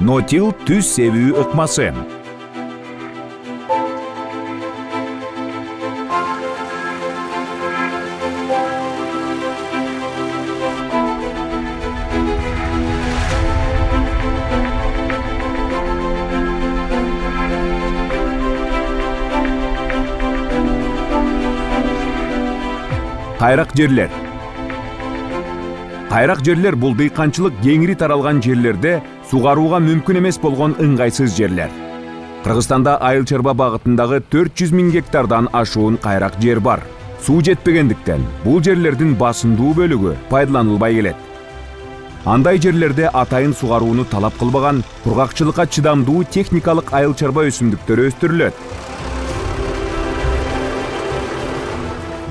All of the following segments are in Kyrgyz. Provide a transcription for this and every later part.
Нотил түз себүү ыкмасы. Кайрак жерлер. Кайрак жерлер бул дыйканчылык кеңири таралган жерлерде сугарууга мүмкүн эмес болгон ыңгайсыз жерлер. Кыргызстанда айыл чарба багытындагы 400 000 гектардан ашуун кайрак жер бар. Суу жетпегендиктен бул жерлердин басымдуу бөлүгү пайдаланылбай келет. Андай жерлерде атайын сугарууну талап кылбаган кургакчылыкка чыдамдуу техникалык айыл чарба өсүмдүктөрү өстүрүлөт.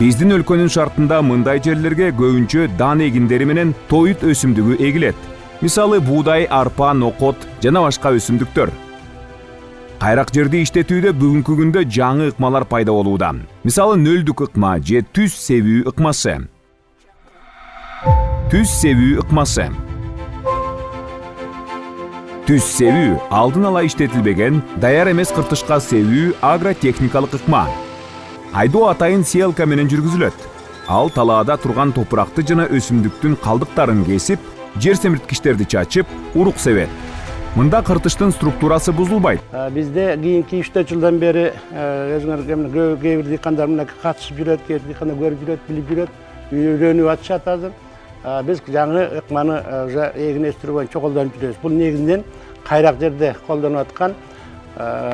Биздин өлкөнүн шартында мындай жерлерге көбүнчө дан эгиндери менен тоют өсүмдүгү эгилет. Мисалы буудай, арпа, нокот жана башка өсүмдүктөр. Кайрак жерди иштетүүдө бүгүнкү күндө жаңы ыкмалар пайда болууда. Мисалы нөлдүк ыкма же түз себүү ыкмасы. Түз себүү ыкмасы. Түз себүү алдын ала иштетилбеген, даяр эмес кыртышка себүү агротехникалык ыкма. Айдоо атайын сеялка менен жүргүзүлөт. Ал талаада турган топуракты жана өсүмдүктүн калдыктарын кесип, жер семирткичтерди чачып, урук себет. Мында кыртыштын структурасы бузулбайт. Бизде кийинки 3-4 жылдан бери өзүңөр кээ бир дыйкандар менен катышып жүрөт, кээ бир дыйкандар көрүп жүрөт, билип жүрөт, үйрөнүп атышат азыр. Биз жаңы ыкманы уже эгин өстүрүү боюнча колдонуп жүрөбүз. Бул негизинен кайрак жерде колдонуп аткан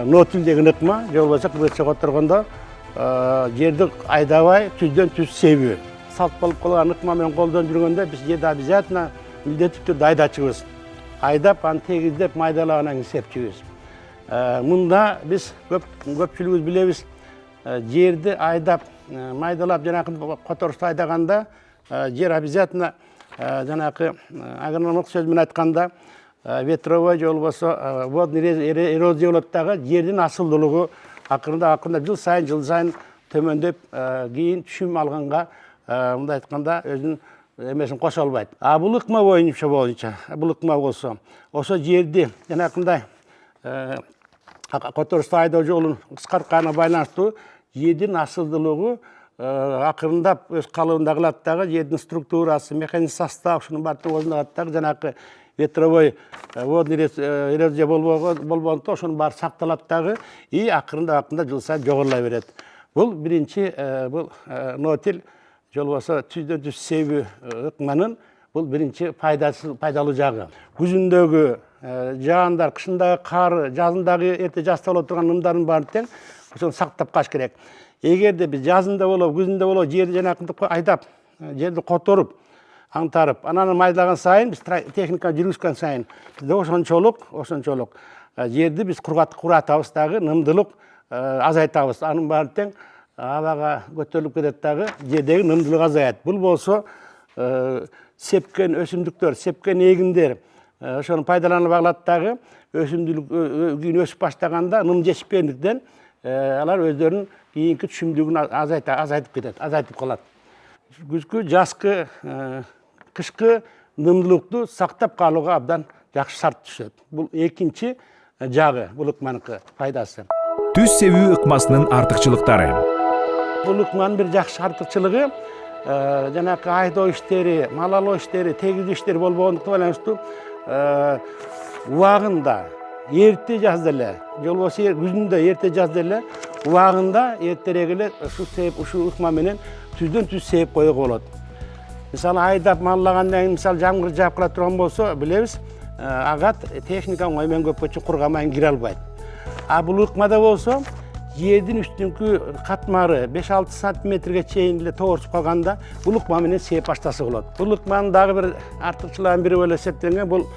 нотил деген ыкма, же болбосо кыргызча которгондо жерди айдабай түздөн түз себүү. Салт болуп калган ыкма менен колдонуп жүргөндө биз жерди обязательно милдеттүү түрдө айдачубуз. Айдап, аны тегиздеп, майдалап анан сепчүбүз. Мында биз көпчүлүгүбүз билебиз, жерди айдап, майдалап жанакы которушту айдаганда жер обязательно жанакы агрономдук сөз менен айтканда ветровой же болбосо водный эрозия болот дагы, жердин асылдуулугу акырында жыл сайын төмөндөп, кийин түшүм алганга, мындай айтканда, өзүнүн эмесин кошо албайт. Бул ыкма боюнча бул ыкма болсо, ошо жерди жанакындай которушту айдоо жолун кыскартканына байланыштуу жердин асылдуулугу акырындап өз калыбында калат дагы, жердин структурасы, механизм состав ушунун баардыгы ордуна алат дагы, жанакы ветровой водный эрозия болбогондуктан ошонун баары сакталат дагы, и акырында жыл сайын жогорулай берет. Бул биринчи бул нотил же болбосо түздөн түз себүү ыкманын бул биринчи пайдалуу жагы. Күзүндөгү жаандар, кышындагы кар, жазындагы эрте жазда боло турган нымдардын баарын тең ошону сактап калыш керек. Эгерде биз жазында болобу, күзүндө болобу жерди жанакынтип айдап, жерди которуп, аңтарып, анан майдалаган сайын, биз техника жүргүзгөн сайын, бизде ошончолук жерди биз куратабыз дагы, нымдуулук азайтабыз. Анын баары тең абага көтөрүлүп кетет дагы, жердеги нымдуулук азаят. Бул болсо сепкен өсүмдүктөр, сепкен эгиндер ошону пайдаланып алат дагы, өсүмдүүлүк кийин өсүп баштаганда ным жетишпегендиктен алар өздөрүнүн кийинки түшүмдүүлүгүн азайтып кетет, азайтып калат. Күзгү, жазкы, кышкы нымдуулукту сактап калууга абдан жакшы шарт түшөт. Бул экинчи жагы, бул ыкманыкы пайдасы. Түз себүү ыкмасынын артыкчылыктары. Бул ыкманын бир жакшы артыкчылыгы жанакы айдоо иштери, мал алуу иштери, тегиздүү иштери болбогондуктан байланыштуу убагында эрте жазда эле, же болбосо күзүндө эрте жазда эле, убагында эртерээк эле ушул ыкма менен түздөн түз сээп коюуга болот. Мисалы айдап маллагандан кийин, мисалы жамгыр жаап кала турган болсо, билебиз, агат техника оңой менен көпкө чукурга майын кире албайт. Бул ыкмада болсо, жердин үстүнкү катмары 5-6 сантиметрге чейин эле тоорсуп калганда, бул ыкма менен сээп баштаса болот. Бул ыкманын дагы бир артыкчылыгынын бири болуп эсептелген, бул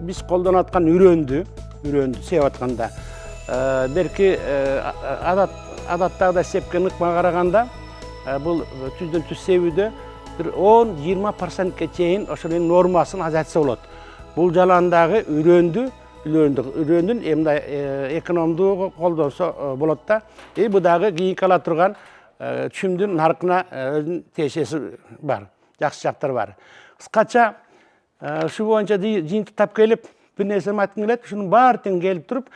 биз колдонуп аткан үрөндү сээп атканда, берки адаттагыдай сепкен ыкмага караганда, бул түздөн түз себүүдө бир 10-20%ке чейин ошонун нормасын азайтса болот. Бул жаландагы үрөндүн мындай экономдуу колдонсо болот да. Бул дагы кийинки ала турган түшүмдүн наркына өзүнүн тиешеси бар, жакшы жактары бар. Кыскача ушу боюнча жыйынтыктап келип, Bir нерсени айткым келет, ушунун баарын келип туруп,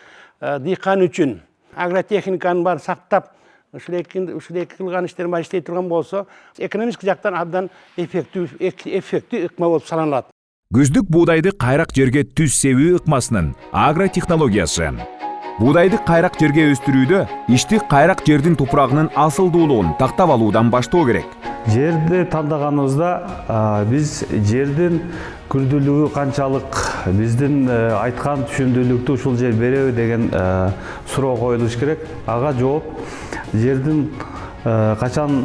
дыйкан үчүн агротехниканы баарын сактап, ушул эки кылган иштерин баары иштей турган болсо, экономикалык жактан абдан эффектив ыкма болуп саналат. Күздүк буудайды кайрак жерге түз себүү ыкмасынын агротехнологиясы. Буудайды кайрак жерге өстүрүүдө ишти кайрак жердин тупурагынын асылдуулугун тактап алуудан баштоо керек. Жерди тандаганыбызда биз жердин күрдүүлүгү канчалык, биздин айткан түшүндүүлүктү ушул жер береби деген суроо коюлуш керек. Ага жооп жердин качан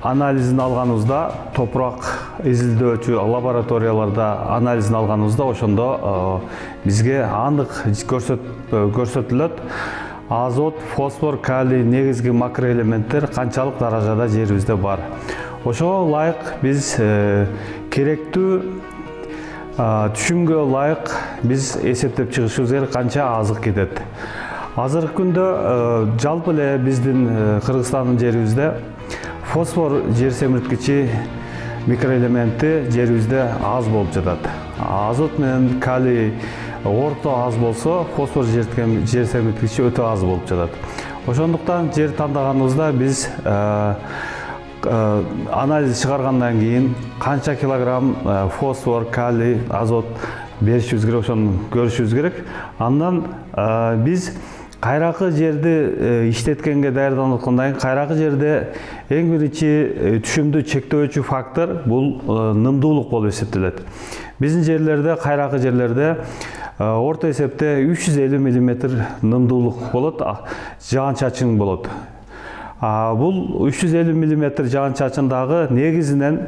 анализин алганыбызда, топурак изилдөөчү лабораторияларда анализин алганыбызда ошондо бизге анык көрсөтүлөт. Азот, фосфор, калий, негизги макроэлементтер канчалык даражада жерибизде бар. Ошого ылайык биз керектүү түшүмгө ылайык биз эсептеп чыгышыбыз керек, канча азык кетет. Азыркы күндө жалпы эле биздин Кыргызстандын жерибизде фосфор жер семирткичи микроэлементи жерибизде аз болуп жатат. Азот менен калий орто аз болсо, фосфор жер семирткичи өтө аз болуп жатат. Ошондуктан жер тандаганыбызда биз анализ чыгаргандан кийин канча килограмм фосфор, калий, азот беришибиз керек, ошону көрүшүбүз керек. Андан биз кайракы жерди иштеткенге даярданып аткандан кийин кайракы жерде эң биринчи түшүмдү чектөөчү фактор бул нымдуулук болуп эсептелет. Биздин жерлерде, кайракы жерлерде орто эсепте 350 мм нымдуулук болот, жаан-чачын болот. Бул 350 мм жаан-чачын дагы негизинен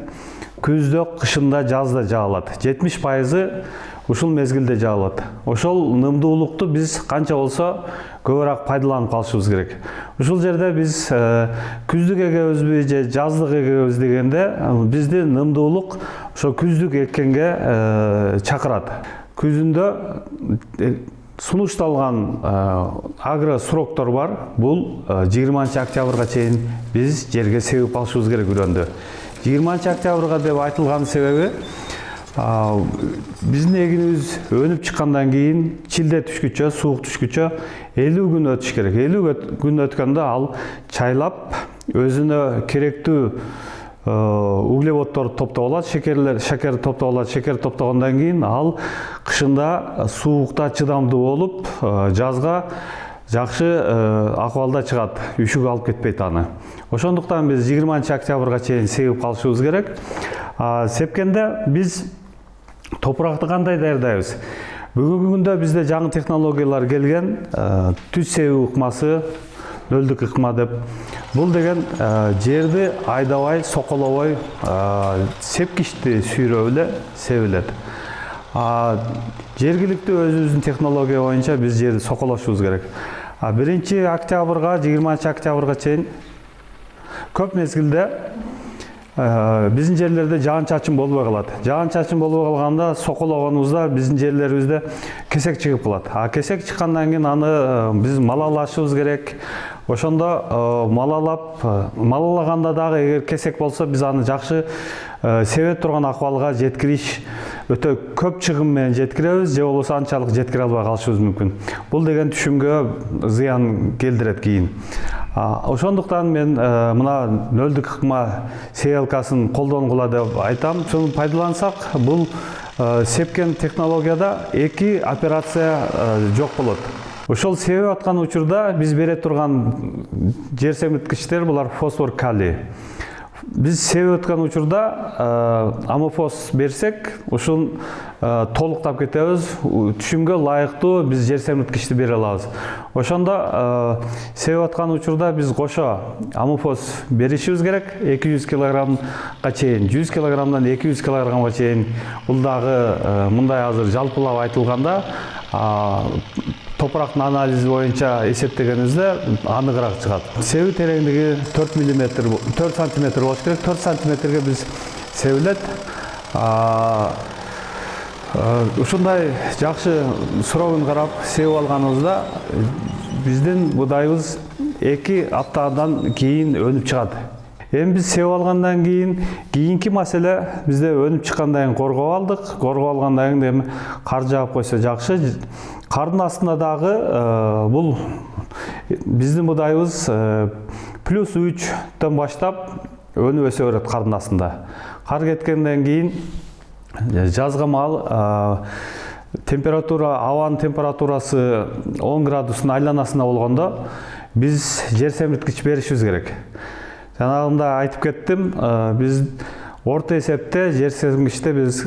күздө, кышында, жазда жаалат. 70% ушул мезгилде жаалат. Ошол нымдуулукту биз канча болсо көбүрөөк пайдаланып калышыбыз керек. Ушул жерде биз күздүк эгебизби же жаздык эгебиз дегенде бизди нымдуулук ошо күздүк эккенге чакырат. Күзүндө сунушталган агро сроктор бар. Бул 20-октябрга чейин биз жерге себип алышыбыз керек үрөндө. 20-октябрга деп айтылган себеби биздин эгинибиз өнүп чыккандан кийин чилде түшкүчө, суук түшкүчө 50 күн өтүш керек. 50 күн өткөндө ал чайлап өзүнө керектүү углеводдор топтоп алат, шекер топтоп алат. Шекер топтогондон кийин ал кышында суукта чыдамдуу болуп, жазга жакшы акыбалда чыгат, үшүк алып кетпейт аны. Ошондуктан биз 20-октябрга чейин себип калышыбыз керек. Сепкенде биз топуракты кандай даярдайбыз? Бүгүнкү күндө бизде жаңы технологиялар келген, түз себүү ыкмасы, нөлдүк ыкма деп. Бул деген жерди айдабай, соколобой, сепкичти сүйрөп эле себилет. Жергиликтүү өзүбүздүн технология боюнча биз жерди соколошубуз керек. 1-октябрга, 20-октябрга чейин көп мезгилде биздин жерлерде жаан-чачын болбой калат. Жаан-чачын болбой калганда сокологонубузда биздин жерлерибизде кесек чыгып калат. Кесек чыккандан кийин аны биз малалашыбыз керек. Ошондо малалаганда дагы эгер кесек болсо биз аны жакшы себе турган акыбалга жеткириш өтө көп чыгым менен жеткиребиз, же болбосо анчалык жеткире албай калышыбыз мүмкүн. Бул деген түшүмгө зыян келтирет кийин. Ошондуктан мен мына нөлдүк ыкма сеялкасын колдонгула деп айтам. Сону пайдалансак, бул сепкен технологияда 2 операция жок болот. Ошол себеп аткан учурда биз бере турган жер семирткичтер булар фосфор, калий. Биз себеп аткан учурда амофос берсек, ушун толуктап кетебиз, түшүмгө ылайыктуу биз жер семирткичти бере алабыз. Ошондо себеп аткан учурда биз кошо амофос беришибиз керек 200 килограммга чейин, 100 килограммдан 200 килограммга чейин. Бул дагы мындай азыр жалпылап айтылганда топурактын анализи боюнча эсептегенибизде аныгыраак чыгат. Себүү тереңдиги 4 сантиметр болуш керек. 4 сантиметрге биз себилет. Ушундай жакшы срогун карап себип алганыбызда биздин будайыбыз 2 аптадан кийин өнүп чыгат. Эми биз себип алгандан кийинки маселе бизде өнүп чыккандан кийин коргоп алдык. Коргоп алгандан кийин эми кар жаап койсо жакшы. Кардын астында дагы бул биздин будайыбыз +3 баштап өнүп өсө берет кардын астында. Кар кеткенден кийин жазга маал температура, абанын температурасы 10 градустун айланасында болгондо биз жер семирткич беришибиз керек. Жанагында айтып кеттим, биз орто эсепте жер семирткичте биз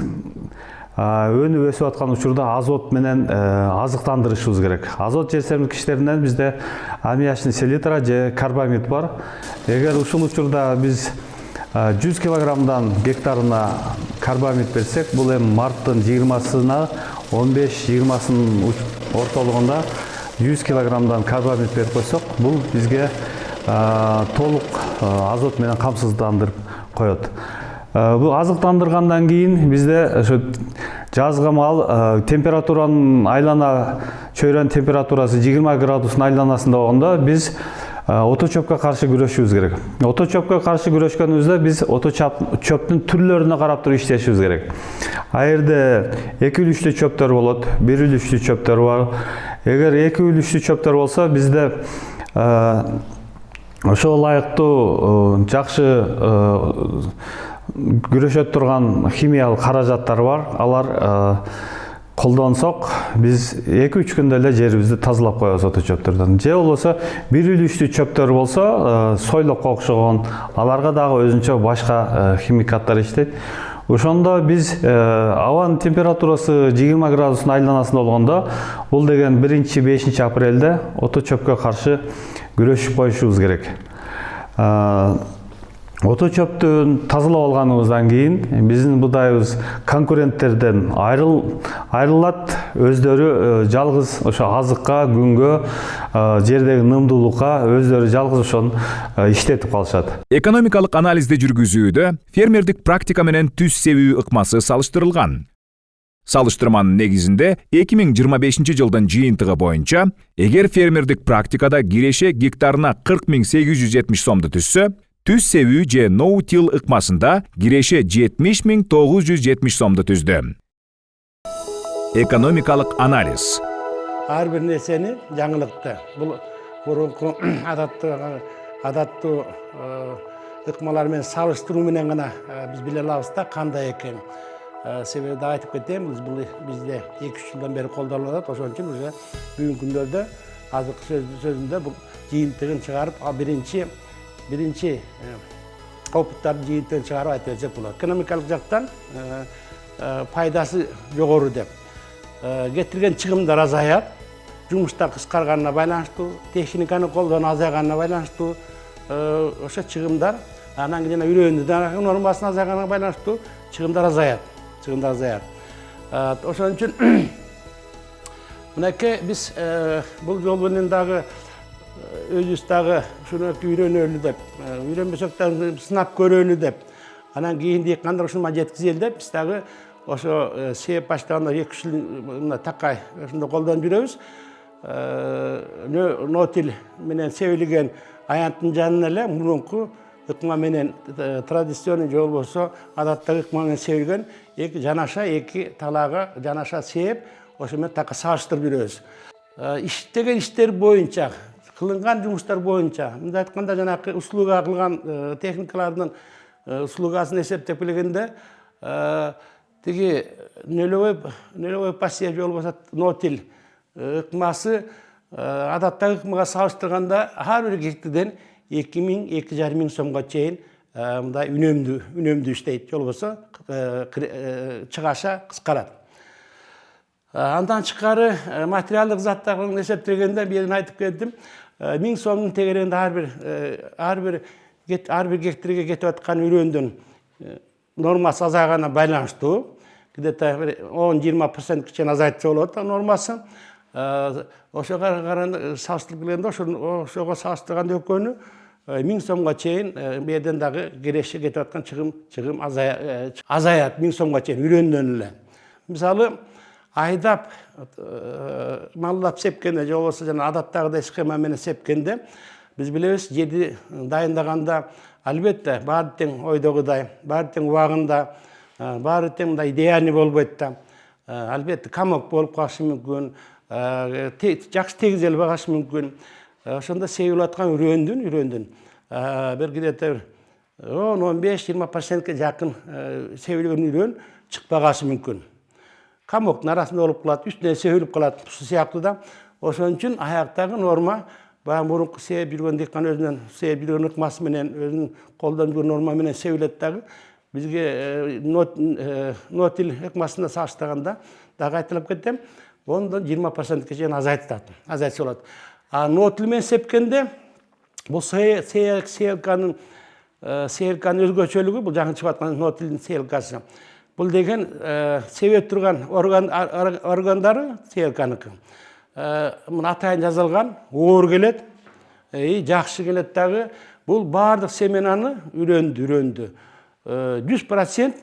өнүп өсүп аткан учурда азот менен азыктандырышыбыз керек. Азот жер семирткичтеринен бизде аммиачный селитра же карбамид бар. Эгер ушул учурда биз 100 килограммдан гектарына карбамид берсек, бул эми марттын 20-сына 15-20-сынын ортолугунда 100 килограммдан карбамид берип койсок, бул бизге толук азот менен камсыздандырып коет. Бул азыктандыргандан кийин бизде ошо жазга маал температуранын айлана чөйрөнүн температурасы 20 градустун айланасында болгондо биз ото чөпкө каршы күрөшүбүз керек. Ото чөпкө каршы күрөшкөнүбүздө биз ото чөптүн түрлөрүнө карап туруп иштешибиз керек. А жерде 2 үлүчтүү чөптөр болот, 1 үлүчтүү чөптөр бар. Эгер 2 үлүчтүү чөптөр болсо, бизде ошого ылайыктуу жакшы күрөшөт турган химиялык каражаттар бар. Алар колдонсок, биз 2-3 күндө эле жерибизди тазалап коебуз ото чөптөрдөн. Же болбосо 1 үлүчтүү чөптөр болсо, сойлокко окшогон, аларга дагы өзүнчө башка химикаттар иштейт. Ошондо биз абанын температурасы 20 градустун айланасында болгондо, бул деген 1-5 апрелде ото чөпкө каршы күрөшүп коюшубуз керек. Ото чөптүн тазалап алганыбыздан кийин биздин будайыбыз конкуренттерден айрылат, өздөрү жалгыз ошо азыкка, күнгө, жердеги нымдуулукка өздөрү жалгыз ошону иштетип калышат. Экономикалык анализди жүргүзүүдө фермердик практика менен түз себүү ыкмасы салыштырылган. Салыштырманын негизинде 2025 жылдын жыйынтыгы боюнча, эгер фермердик практикада киреше гектарына 40.870 сомду түзсө, түз себүү же ноу-тил ыкмасында киреше 70.970 сомду түздү. Экономикалык анализ. Ар бир нерсени жаңылыкты. Бул мурунку адаттуу ыкмалар менен салыштыруу менен гана биз биле алабыз да кандай экен. Себеби да айтып кетем, бул бизде 2-3 жылдан бери колдонулуп атат. Ошон үчүн уже бүгүнкү күндөрдө азыркы сөзүндө бул жыйынтыгын чыгарып, биринчи опыттарды жыйынтыгын чыгарып айтып берсек болот. Экономикалык жактан пайдасы жогору деп. Кетирген чыгымдар азаят, жумуштар кыскарганына байланыштуу, техниканы колдонуу азайганына байланыштуу, ошо чыгымдар анан кийин үйрөндү нормасына азайганына байланыштуу чыгымдар азаят. Ошон үчүн мынакей биз бул жол менен дагы өзүбүз дагы ушуну үйрөнөлү деп, үйрөнбөсөк дагы сынап көрөлү деп, анан кийин дыйкандар ушуга жеткизели деп, биз дагы ошо сеп баштаганда 2-3 жыл такай ошондо колдонуп жүрөбүз. Ноутил менен себилген аянттын жанына эле мурунку ыкма менен традиционный же болбосо адаттагы ыкма менен себилген эки талаага жанаша сеп, ошо менен такай салыштырып жүрөбүз. Иштеген иштер боюнча, кылынган жумуштар боюнча, мындай айтканда жанакы услуга кылган техникалардын услугасын эсептеп келгенде, тиги нөлевой пассив же болбосо ноутил ыкмасы адаттагы ыкмага салыштырганда ар бир гектардан 2000-2500 сомго чейин мындай үнөмдүү иштейт, же болбосо чыгаша кыскарат. Андан тышкары материалдык заттарын эсептегенде мен айтып келдим, 1000 сомдун тегерегинде ар бир гектарга кетип аткан үрөндүн нормасы азайганына байланыштуу, где-то 10-20% чейин азайтса болот нормасы. Ошого салыштырып келгенде ошого салыштырганда экөөнү 1000 сомго чейин берден дагы киреше кетип аткан чыгым азаят 1000 сомго чейин үрөндөн эле. Мисалы айдап маллап сепкенде же болбосо жана адаттагыдай схема менен сепкенде биз билебиз жерди дайындаганда Albatta, bari teң ойдогудай, баары тең убагында, баары тең мындай идеяны болбойт да. Албетте камок болуп калышы мүмкүн, жакшы тийгизелбей калышы мүмкүн. Ошондо себеп аткан үрөндүн бир где-то 10-15-20%ке жакын себилген үрөн чыкпай калышы мүмкүн. Камоктун арасында болуп калат, үстүнө себилип калат, ушул сыяктуу да. Ошон үчүн аяктагы норма баягы мурунку себип жүргөн дыйкан өзүнүн себип жүргөн ыкмасы менен, өзүнүн колдонуп жүргөн норма менен себилет дагы. Бизге нотил ыкмасында салыштырганда дагы айтылып кетем, 10-20%ке чейин азайтса болот. А нотил менен сепкенде бул сеялканын өзгөчөлүгү, бул жаңы чыгып аткан нотилдин сеялкасы. Бул деген себеп турган органдары сеялканыкы. Мына атайын жазылган, оор келет, жакшы келет дагы. Бул баардык семенаны үрөндү. 100%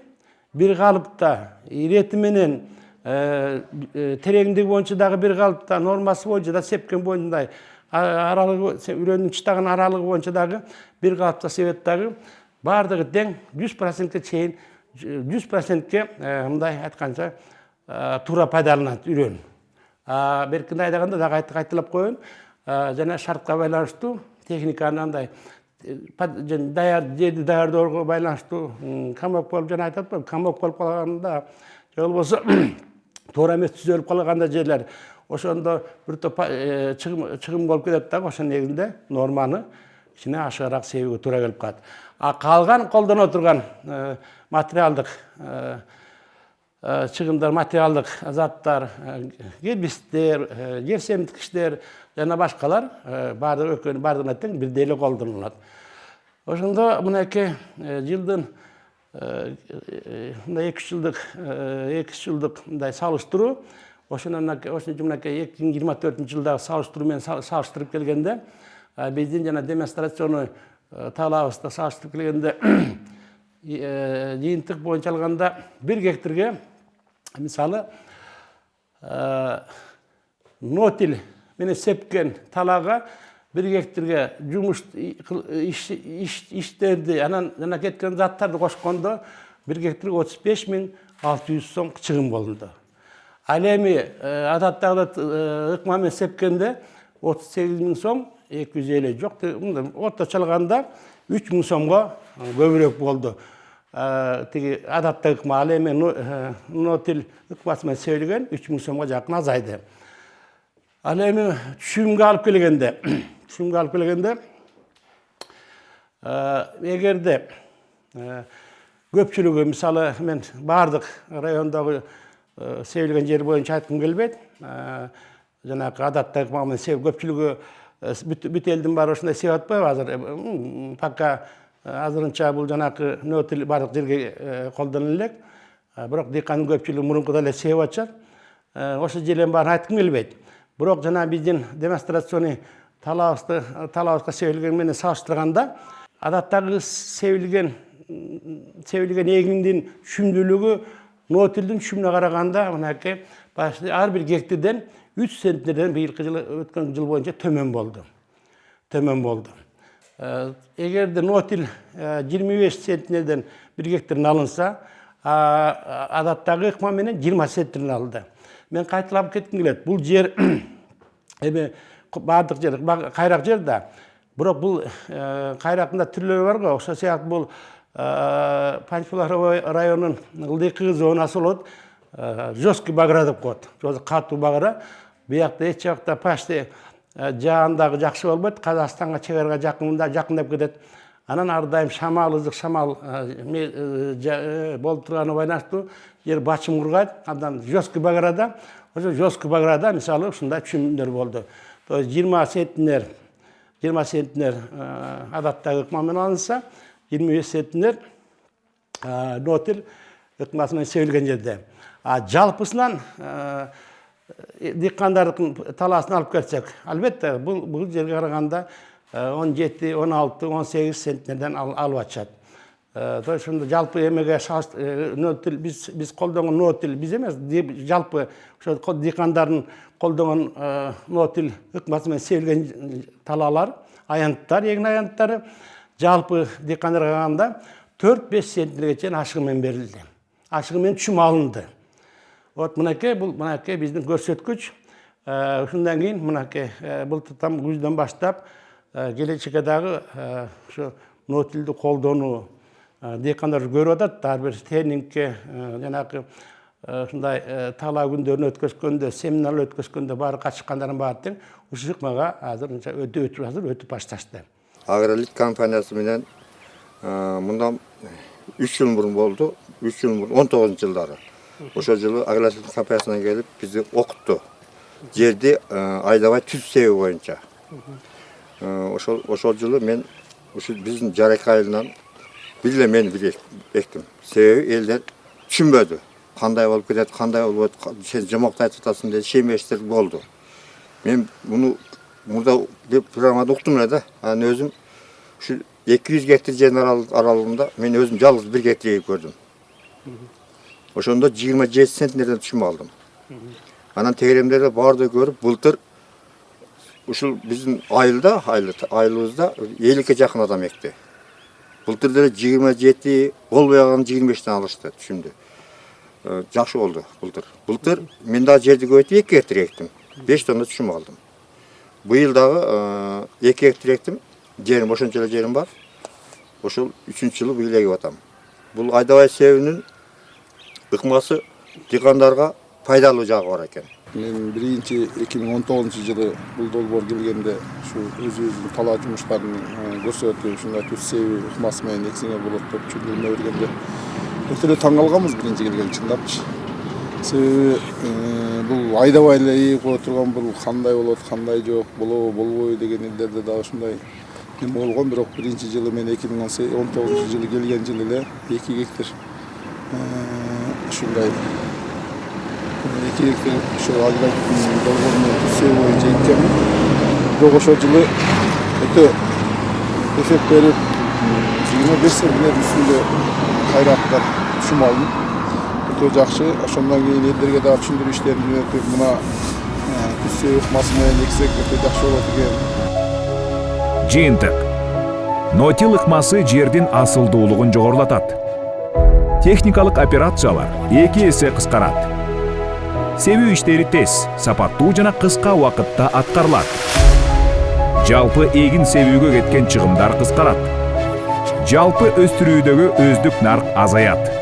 bir kalıpta, ireti менен тереңдиги боюнча дагы bir kalıpta, нормасы боюнча да сепкен боюнча аралыгы, үрөндүн чытаган аралыгы боюнча дагы bir kalıpta себет дагы баардыгы тең 100%ке чейин 100%ке мындай айтканча туура пайдаланат үрөн. Беркинде айдаганда дагы айтылып коеюн, жана шартка байланыштуу техниканы андай жерди даярдоого байланыштуу камок болуп жана айтат, камок болуп калганда же болбосо туура эмес түзөлүп калганда жерлер ошондо бир топ чыгым болуп кетет дагы, ошонун негизинде норманы кичине ашыгыраак себүүгө туура келип калат. А калган колдоно турган материалдык чыгымдар, материалдык заттар, гербицидтер, жерсемдикичтер жана башкалар баардыгына тең бирдей эле колдонулат. Ошондо мынакей жылдын 2 жылдык мындай салыштыруу, ошон үчүн мынакей 2024-жылдагы салыштыруу менен салыштырып келгенде, биздин жана демонстрационный талаабыбызда салыштырып келгенде, жыйынтык боюнча алганда 1 гектарга мисалы нотил менен сепкен талаага 1 гектарга жумуш иштерди, анан жана кеткен заттарды кошкондо 1 гектарга 35.600 сом чыгым болду. Ал эми адаттагы ыкма менен сепкенде 38.000 сом 250 жок, орточо алганда 3.000 сомго көбүрөөк болду. Тиги адаттагы ыкма, ал эми нотил ыкмасы менен себилген 3.000 сомго жакын азайды. Ал эми түшүмгө алып келгенде, эгерде көпчүлүгү, мисалы мен баардык райондогу себилген жер боюнча айткым келбейт, жанагы адаттагы ыкма менен себип көпчүлүгү бүт элдин баары ошондой себип атпайбы азыр? Пока азырынча бул жанагы нотил баардык жерге колдонула элек, бирок дыйкандын көпчүлүгү мурункудай эле себип атышат. Ошо жерлердин баарын айткым келбейт. Бирок жана биздин демонстрационный талаабызга себилген менен салыштырганда, адаттагы себилген эгиндин түшүмдүүлүгү нотилдин түшүмүнө караганда мынакей ар бир гектардан 3 центнерден быйылкы жыл, өткөн жыл боюнча төмөн болду. Эгерде нотил 25 центнерден 1 гектардан алынса, адаттагы ыкма менен 20 центнерден алынды. Мен кайталап кетким келет. Бул жер эми баардык жер кайрак жер да. Бирок бул кайрактында түрлөрү бар го. Ошол сыяктуу бул Панчпуларовой районунун ылдыйкы зонасы болот. Жесткий багыра деп коет. Катуу багыра. Биякта эч жакта почти жаандагы жакшы болбойт. Казакстанга чегарага жакындап кетет. Анан ар дайым ызык шамал болуп турганы байланыштуу жер бачым кургайт. Андан жесткий багырада, ошо жесткий багырада мисалы ушундай түшүмдөр болду. То есть 20 центнер адаттагы ыкма менен алынса, 25 центнер нотил ыкмасы менен себилген жерде. Жалпысынан дыйкандардын талаасын алып келсек, албетте бул жерге караганда 17, 16, 18 центнерден алып атышат. То есть жалпы эмеге нотил биз колдонгон нотил биз эмес, жалпы ошо дыйкандардын колдонгон нотил ыкмасы менен себилген талаалар, аянттар, эгин аянттары жалпы диқандарға қарағанда 4-5 центнерге чейин ашығымен берилди. Ашығымен түшүм алынды. Вот мынакей бул биздин көрсөткүч. Ушундан кийин мынакей былтыр там күздөн баштап келечекке дагы ушу нотилди колдонуу диқандар көрүп атат. Ар бир тренингке жанагы ушундай талаа күндөрүн өткөзгөндө, семинар өткөзгөндө баары катышкандардын баары тең ушул ыкмага азыр өтүп башташты. Агролит компаниясы менен мындан 3 жыл мурун болду. 3 жыл мурун 19-жылдары. Ошол жылы агролит компаниясынан келип бизди окутту. Жерди айдабай түз себеби боюнча. Ошол жылы мен ушул биздин жарек айылынан бир мен эктим. Себеби элдер түшүнбөдү. Кандай болуп кетет, кандай болот, сен жомоктой айтып атасың деп шемештер болду. Мен муну мурда программада уктум эле да. Анан өзүм ушу 200 гектар жердин аралыгында мен өзүм жалгыз 1 гектар көрдүм. Ошондо 27 центнерден түшүм алдым. Анан тегеремдерде барды көрүп, былтыр ушул биздин айылыбызда 50ге жакын адам экти. Былтыр деле 27, болбой калган 25тен алышты түшүмдү. Жакшы болду былтыр. Былтыр мен дагы жерди көбөйтүп 2 гектар эктим. 5 тонна түшүм алдым. Быйыл дагы 2 гектар эктим. Жерим ошончо эле жерим бар. Ошол 3-үнчү жылы быйыл эгип атам. Бул айдабай себебинин ыкмасы диқандарга пайдалуу жагы бар экен. Мен биринчи 2019-жылы бул долбоор келгенде ушу өзүбүздүн талаа жумуштарын көрсөтүп, ушундай түз себеби ыкмасы менен эксеңе болот деп түшүндүрмө бергенде өтө эле таң калганбыз биринчи келген чындапчы. Себеби бул айдабай эле эгип кое турган бул кандай болот, кандай жок, болобу, болбойбу деген элдерде дагы ушундай нем болгон. Бирок биринчи жылы мен 2019-жылы келген жылы эле 2 гектар ушундай 2 гектар ушу агролит долбоорунун себеби боюнча эккенмин. Бирок ошол жылы өтө эффект берип 25 центнердин үстүндө кайраптар түшүм алдым. Өтө жакшы. Ошондон кийин элдерге дагы түшүндүрүү иштерин жөнөтүп, мына түз себеби ыкмасы менен эксек өтө жакшы болот экен. Жыйынтык. Нотил ыкмасы жердин асылдуулугун жогорулатат. Техникалык операциялар 2 эсе кыскарат. Себүү иштери тез, сапаттуу жана кыска убакытта аткарылат. Жалпы эгин себүүгө кеткен чыгымдар кыскарат. Жалпы өстүрүүдөгү өздүк нарк азаят.